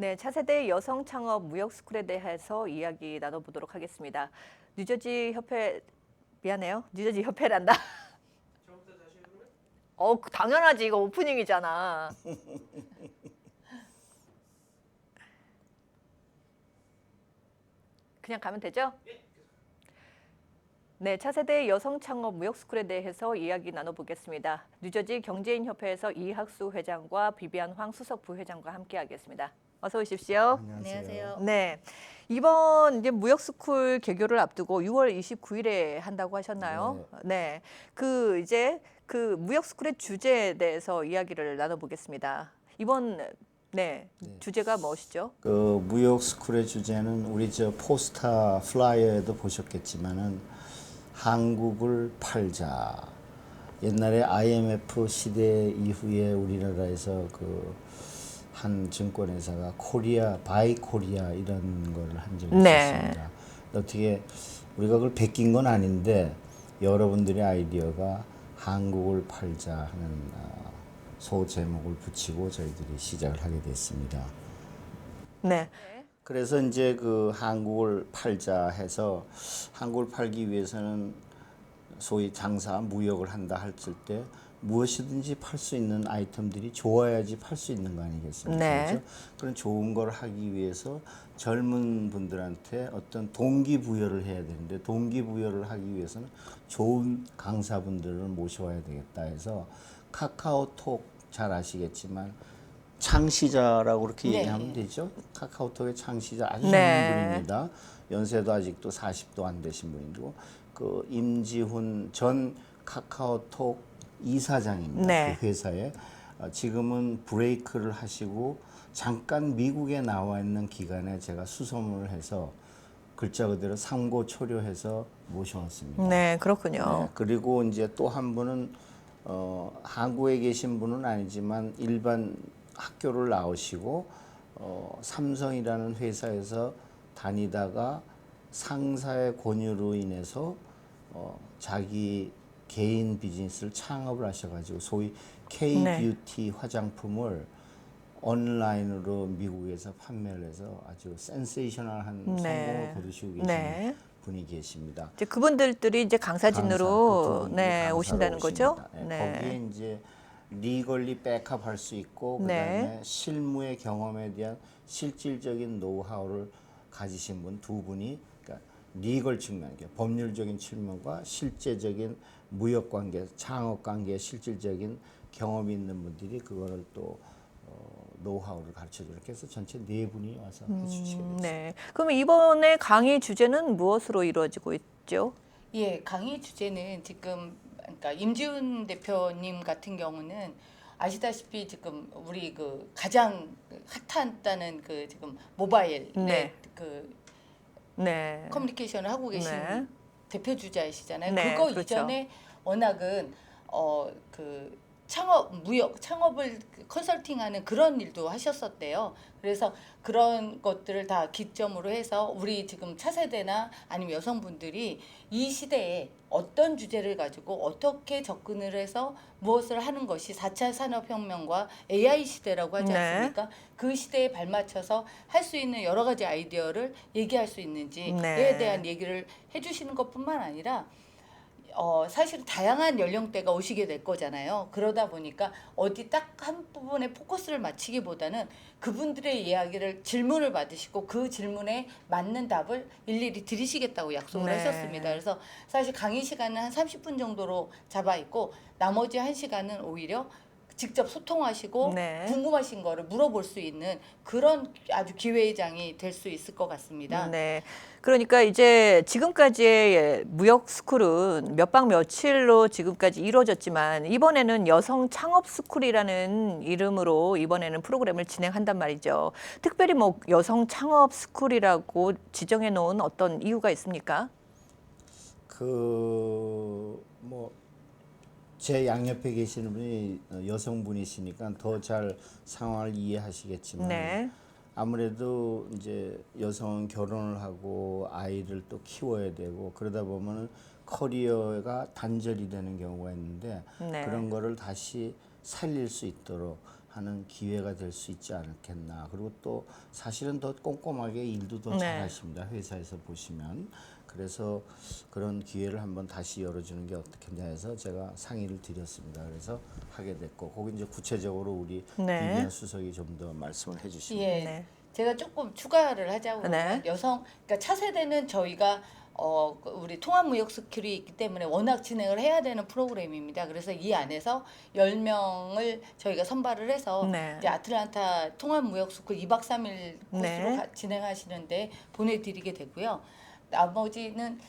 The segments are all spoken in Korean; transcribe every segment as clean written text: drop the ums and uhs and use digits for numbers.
네, 차세대 여성 창업 무역 스쿨에 대해서 이야기 나눠보도록 하겠습니다. 뉴저지 협회, 미안해요. 뉴저지 협회란다. 처음부터 다시 해보면? 당연하지. 이거 오프닝이잖아. 그냥 가면 되죠? 네, 차세대 여성 창업 무역 스쿨에 대해서 이야기 나눠보겠습니다. 뉴저지 경제인 협회에서 이학수 회장과 비비안 황 수석 부회장과 함께하겠습니다. 어서 오십시오. 안녕하세요. 네, 이번 이제 무역 스쿨 개교를 앞두고 6월 29일에 한다고 하셨나요? 네, 그 무역 스쿨의 주제에 대해서 이야기를 나눠보겠습니다. 이번 주제가 무엇이죠? 그 무역 스쿨의 주제는 우리 저 포스터 플라이어에도 보셨겠지만은 한국을 팔자. 옛날에 IMF 시대 이후에 우리나라에서 그 한 증권회사가 코리아 바이 코리아 이런 거를 한 적이 있었습니다. 어떻게 우리가 그걸 베낀 건 아닌데 여러분들의 아이디어가 한국을 팔자 하는 소 제목을 붙이고 저희들이 시작을 하게 됐습니다. 네. 그래서 이제 그 한국을 팔자 해서 한국을 팔기 위해서는 소위 장사 무역을 한다 했을 때 무엇이든지 팔 수 있는 아이템들이 좋아야지 팔 수 있는 거 아니겠습니까? 네. 그렇죠? 그런 좋은 걸 하기 위해서 젊은 분들한테 어떤 동기부여를 해야 되는데 동기부여를 하기 위해서는 좋은 강사분들을 모셔와야 되겠다 해서 카카오톡 잘 아시겠지만 창시자라고 그렇게 얘기하면 되죠. 카카오톡의 창시자 아주 젊은 분입니다. 연세도 아직도 40도 안 되신 분이고 그 임지훈 전 카카오톡 이사장입니다. 그 회사에 지금은 브레이크를 하시고 잠깐 미국에 나와 있는 기간에 제가 수소문을 해서 글자 그대로 삼고초려해서 모셔왔습니다. 네, 그렇군요. 네, 그리고 이제 또 한 분은 한국에 계신 분은 아니지만 일반 학교를 나오시고 삼성이라는 회사에서 다니다가 상사의 권유로 인해서 자기 개인 비즈니스를 창업을 하셔가지고 소위 K-뷰티 화장품을 온라인으로 미국에서 판매를 해서 아주 센세이셔널한 성공을 거두시고 계신 분이 계십니다. 이제 그분들이 이제 강사진으로 오신다는 거죠? 거기에 이제 리걸리 백업 할 수 있고 그다음에 실무의 경험에 대한 실질적인 노하우를 가지신 분 두 분이 그러니까 리걸 측면, 법률적인 측면과 실제적인 무역 관계, 창업 관계의 실질적인 경험이 있는 분들이 그거를 또 노하우를 가르쳐 주렇게 해서 전체 네 분이 와서 해주시게 됐습니다. 네. 그러면 이번에 강의 주제는 무엇으로 이루어지고 있죠? 예, 강의 주제는 지금 그러니까 임지훈 대표님 같은 경우는 아시다시피 지금 우리 그 가장 핫하다는 그 지금 모바일 커뮤니케이션을 하고 계신 대표 주자이시잖아요. 그거 그렇죠. 이전에 워낙은 그 창업을 컨설팅하는 그런 일도 하셨었대요. 그래서 그런 것들을 다 기점으로 해서 우리 지금 차세대나 아니면 여성분들이 이 시대에 어떤 주제를 가지고 어떻게 접근을 해서 무엇을 하는 것이 4차 산업혁명과 AI 시대라고 하지 않습니까? 그 시대에 발맞춰서 할 수 있는 여러 가지 아이디어를 얘기할 수 있는지에 대한 얘기를 해주시는 것뿐만 아니라 사실 다양한 연령대가 오시게 될 거잖아요. 그러다 보니까 어디 딱 한 부분에 포커스를 맞추기보다는 그분들의 이야기를 질문을 받으시고 그 질문에 맞는 답을 일일이 드리시겠다고 약속을 하셨습니다. 그래서 사실 강의 시간은 한 30분 정도로 잡아 있고 나머지 1시간은 오히려 직접 소통하시고 궁금하신 거를 물어볼 수 있는 그런 아주 기회의 장이 될 수 있을 것 같습니다. 네. 그러니까 이제 지금까지의 무역 스쿨은 몇 박 며칠로 지금까지 이루어졌지만 이번에는 여성 창업 스쿨이라는 이름으로 이번에는 프로그램을 진행한단 말이죠. 특별히 뭐 여성 창업 스쿨이라고 지정해 놓은 어떤 이유가 있습니까? 제 양옆에 계시는 분이 여성분이시니까 더 잘 상황을 이해하시겠지만 아무래도 이제 여성은 결혼을 하고 아이를 또 키워야 되고 그러다 보면은 커리어가 단절이 되는 경우가 있는데 그런 거를 다시 살릴 수 있도록 하는 기회가 될 수 있지 않겠나. 그리고 또 사실은 더 꼼꼼하게 일도 더 네. 잘하십니다. 회사에서 보시면. 그래서 그런 기회를 한번 다시 열어주는 게 어떻겠냐 해서 제가 상의를 드렸습니다. 그래서 하게 됐고, 거기 이제 구체적으로 우리 네. 비비안 수석이 좀 더 말씀을 해주시면. 예, 네. 제가 조금 추가를 하자고 그러면 네. 그러니까 차세대는 저희가 우리 통합무역 스킬이 있기 때문에 워낙 진행을 해야 되는 프로그램입니다. 그래서 이 안에서 10명을 저희가 선발을 해서 네. 이제 아틀란타 통합무역 스쿨 2박 3일 코스로 네. 진행하시는데 보내드리게 되고요. 나머지는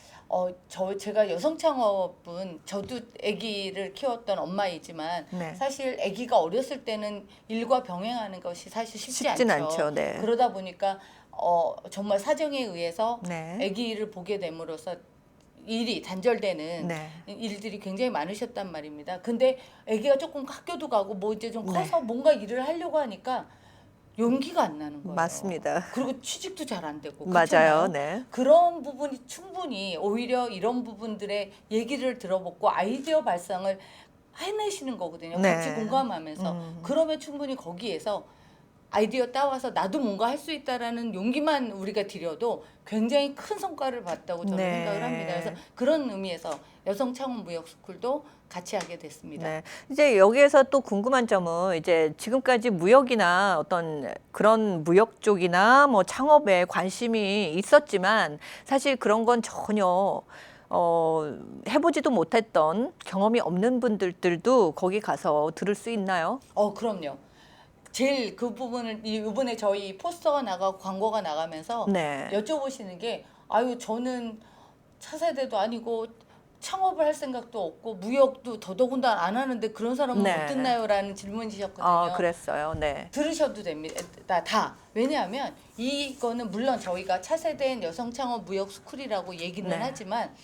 제가 여성 창업은 저도 아기를 키웠던 엄마이지만 네. 사실 아기가 어렸을 때는 일과 병행하는 것이 사실 쉽지 쉽진 않죠. 않죠. 네. 그러다 보니까 정말 사정에 의해서 네. 아기를 보게 됨으로써 일이 단절되는 네. 일들이 굉장히 많으셨단 말입니다. 근데 아기가 조금 학교도 가고 뭐 이제 좀 네. 커서 뭔가 일을 하려고 하니까 용기가 안 나는 거예요. 맞습니다. 그리고 취직도 잘 안 되고. 맞아요. 그렇잖아요. 네. 그런 부분이 충분히 오히려 이런 부분들의 얘기를 들어보고 아이디어 발상을 해내시는 거거든요. 네. 같이 공감하면서. 그러면 충분히 거기에서 아이디어 따와서 나도 뭔가 할 수 있다라는 용기만 우리가 드려도 굉장히 큰 성과를 봤다고 저는 네. 생각을 합니다. 그래서 그런 의미에서 여성 창업 무역 스쿨도 같이 하게 됐습니다. 네. 이제 여기에서 또 궁금한 점은 이제 지금까지 무역이나 어떤 그런 무역 쪽이나 뭐 창업에 관심이 있었지만 사실 그런 건 전혀 해보지도 못했던 경험이 없는 분들도 거기 가서 들을 수 있나요? 그럼요. 제일 그 부분을 이번에 저희 포스터가 나가고 광고가 나가면서 네. 여쭤보시는 게 아유 저는 차세대도 아니고 창업을 할 생각도 없고 무역도 더더군다나 안 하는데 그런 사람은 네. 못 듣나요라는 질문이셨거든요. 그랬어요. 네. 들으셔도 됩니다. 다. 왜냐하면 이거는 물론 저희가 차세대인 여성 창업 무역 스쿨이라고 얘기는 네. 하지만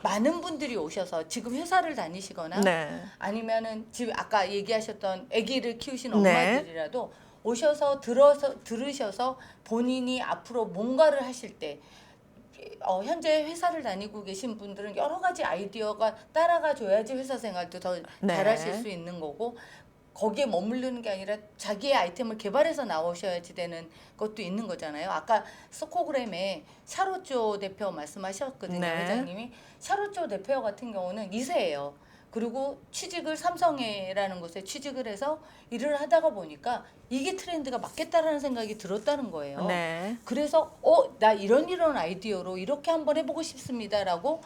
많은 분들이 오셔서 지금 회사를 다니시거나 네. 아니면은 지금 아까 얘기하셨던 아기를 키우신 네. 엄마들이라도 오셔서 들으셔서 본인이 앞으로 뭔가를 하실 때 현재 회사를 다니고 계신 분들은 여러 가지 아이디어가 따라가 줘야지 회사 생활도 더 네. 잘하실 수 있는 거고 거기에 머무르는 게 아니라 자기의 아이템을 개발해서 나오셔야지 되는 것도 있는 거잖아요. 아까 스코그램에 샤로쪼 대표 말씀하셨거든요. 네. 회장님이. 샤로쪼 대표 같은 경우는 2세예요. 그리고 취직을 삼성에라는 곳에 취직을 해서 일을 하다가 보니까 이게 트렌드가 맞겠다라는 생각이 들었다는 거예요. 네. 그래서 나 이런 아이디어로 이렇게 한번 해보고 싶습니다라고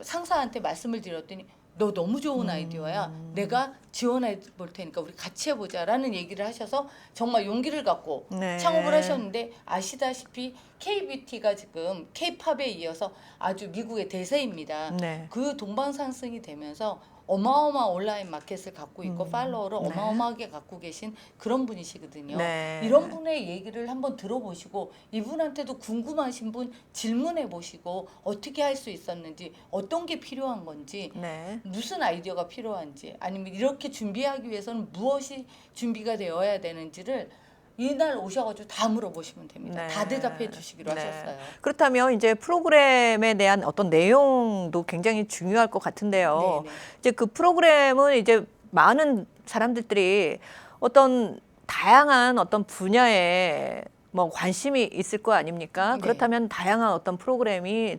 상사한테 말씀을 드렸더니 너 너무 좋은 아이디어야. 내가 지원해 볼 테니까 우리 같이 해보자라는 얘기를 하셔서 정말 용기를 갖고 네. 창업을 하셨는데 아시다시피 K-뷰티가 지금 K-팝에 이어서 아주 미국의 대세입니다. 네. 그 동방상승이 되면서 어마어마한 온라인 마켓을 갖고 있고 팔로워를 네. 어마어마하게 갖고 계신 그런 분이시거든요. 네. 이런 분의 얘기를 한번 들어보시고 이분한테도 궁금하신 분 질문해 보시고 어떻게 할 수 있었는지 어떤 게 필요한 건지 네. 무슨 아이디어가 필요한지 아니면 이렇게 준비하기 위해서는 무엇이 준비가 되어야 되는지를 이날 오셔가지고 다 물어보시면 됩니다. 네. 다 대답해 주시기로 네. 하셨어요. 그렇다면 이제 프로그램에 대한 어떤 내용도 굉장히 중요할 것 같은데요. 네네. 이제 그 프로그램은 이제 많은 사람들이 어떤 다양한 어떤 분야에 뭐 관심이 있을 거 아닙니까? 네. 그렇다면 다양한 어떤 프로그램이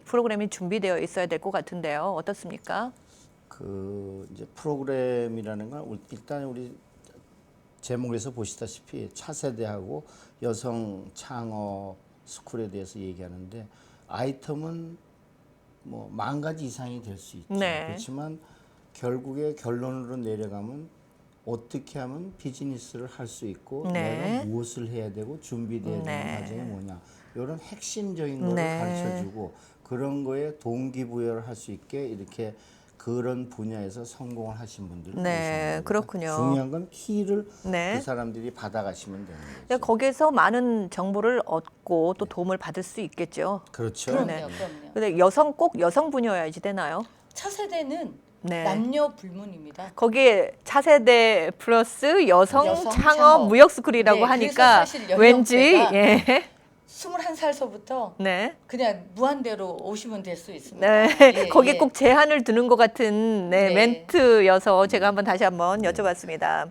준비되어 있어야 될 것 같은데요. 어떻습니까? 그 이제 프로그램이라는 건 일단 우리 제목에서 보시다시피 차세대하고 여성 창업 스쿨에 대해서 얘기하는데 아이템은 뭐 10,000가지 이상이 될 수 있죠. 네. 그렇지만 결국에 결론으로 내려가면 어떻게 하면 비즈니스를 할 수 있고 네. 내가 무엇을 해야 되고 준비돼야 네. 되는 과정이 뭐냐 이런 핵심적인 거를 네. 가르쳐주고 그런 거에 동기부여를 할 수 있게 이렇게 그런 분야에서 성공을 하신 분들을 네, 모시는 겁니다. 그렇군요. 중요한 건 키를 네. 그 사람들이 받아가시면 되는 거죠. 그러니까 거기에서 많은 정보를 얻고 또 도움을 받을 수 있겠죠. 그렇죠. 그럼요, 네. 그럼요. 근데 꼭 여성 분야여야지 되나요? 차세대는 네. 남녀 불문입니다. 거기에 차세대 플러스 여성 여성 창업 창업. 무역 스쿨이라고 네, 하니까 그래서 사실 왠지 연령대가 예. 21살서부터 네. 그냥 무한대로 오시면 될 수 있습니다. 네, 예, 거기에 예. 꼭 제한을 두는 것 같은 네, 네. 멘트여서 제가 한번 다시 한번 여쭤봤습니다.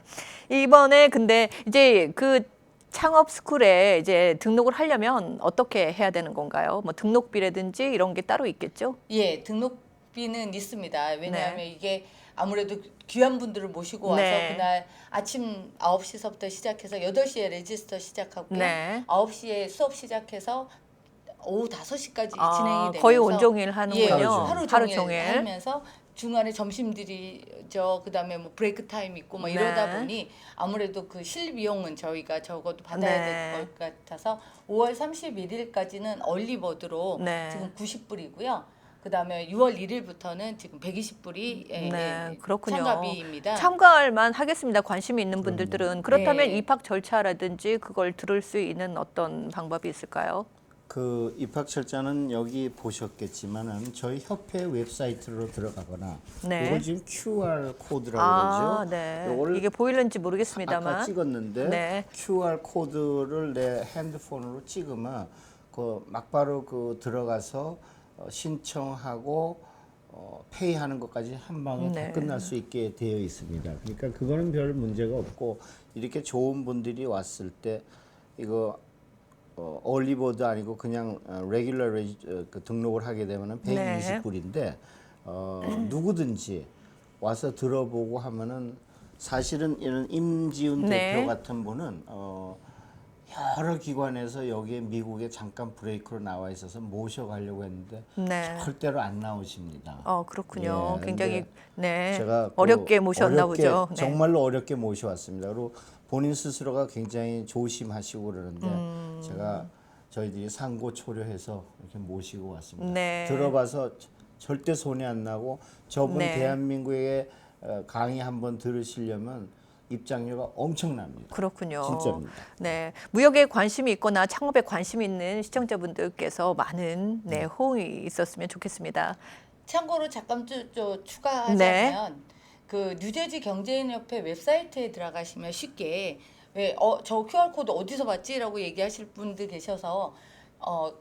이번에 근데 이제 그 창업 스쿨에 이제 등록을 하려면 어떻게 해야 되는 건가요? 뭐 등록비라든지 이런 게 따로 있겠죠? 예, 등록비는 있습니다. 왜냐하면 네. 이게 아무래도 귀한 분들을 모시고 와서 네. 그날 아침 9시서부터 시작해서 8시에 레지스터 시작하고요. 네. 9시에 수업 시작해서 오후 5시까지 아, 진행이 되면서 거의 온종일 하는군요. 예, 하루 하루 종일 하면서 중간에 점심들이죠. 그다음에 뭐 브레이크 타임 있고 뭐 이러다 네. 보니 아무래도 그 실비용은 저희가 적어도 받아야 네. 될 것 같아서 5월 31일까지는 얼리버드로 네. 지금 90불이고요. 그다음에 6월 1일부터는 지금 120불이 네, 그렇군요. 참가비입니다. 참가할 만 하겠습니다. 관심이 있는 분들은. 그렇다면 네. 입학 절차라든지 그걸 들을 수 있는 어떤 방법이 있을까요? 그 입학 절차는 여기 보셨겠지만은 저희 협회 웹사이트로 들어가거나 네. 이걸 지금 QR 코드라고 아, 그러죠. 네. 요거를 이게 보이는지 아까 모르겠습니다만. 찍었는데 네. QR 코드를 내 핸드폰으로 찍으면 그 막바로 그 들어가서 신청하고 페이하는 것까지 한 방에 네. 다 끝날 수 있게 되어 있습니다. 그러니까 그거는 별 문제가 없고 이렇게 좋은 분들이 왔을 때 이거 얼리버드 아니고 그냥 레귤러 그 등록을 하게 되면은 네. 120불인데 누구든지 와서 들어보고 하면은 사실은 이런 임지훈 네. 대표 같은 분은 여러 기관에서 여기에 미국에 잠깐 브레이크로 나와 있어서 모셔가려고 했는데 네. 절대로 안 나오십니다. 그렇군요. 예, 굉장히 네. 제가 그 어렵게 모셨나 어렵게, 보죠. 네. 정말로 어렵게 모셔왔습니다. 그리고 본인 스스로가 굉장히 조심하시고 그러는데 제가 저희들이 상고 초려해서 이렇게 모시고 왔습니다. 네. 들어봐서 절대 손해 안 나고 저분 네. 대한민국의 강의 한번 들으시려면 입장료가 엄청납니다. 그렇군요. 진짜입니다. 네, 무역에 관심이 있거나 창업에 관심이 있는 시청자분들께서 많은 네, 호응이 있었으면 좋겠습니다. 참고로 잠깐 추가하자면 그 뉴저지 경제인협회 웹사이트에 들어가시면 쉽게 왜 저 QR 코드 어디서 봤지라고 얘기하실 분들 계셔서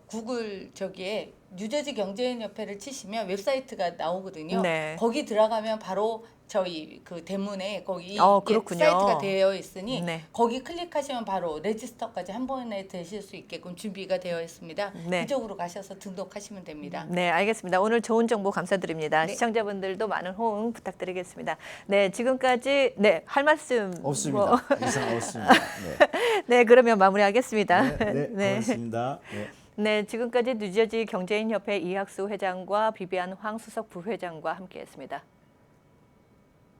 구글 저기에 뉴저지 경제인협회를 치시면 웹사이트가 나오거든요. 네. 거기 들어가면 바로 저희 그 대문에 거기 그렇군요. 사이트가 되어 있으니 네. 거기 클릭하시면 바로 레지스터까지 한 번에 되실 수 있게끔 준비가 되어 있습니다. 네. 그쪽으로 가셔서 등록하시면 됩니다. 네, 알겠습니다. 오늘 좋은 정보 감사드립니다. 네. 시청자분들도 많은 호응 부탁드리겠습니다. 네, 지금까지 네, 할 말씀 없습니다. 이상 없습니다. 네. 네, 그러면 마무리하겠습니다. 네, 고맙습니다. 네. 네, 지금까지 뉴저지 경제인협회 이학수 회장과 비비안 황수석 부회장과 함께했습니다.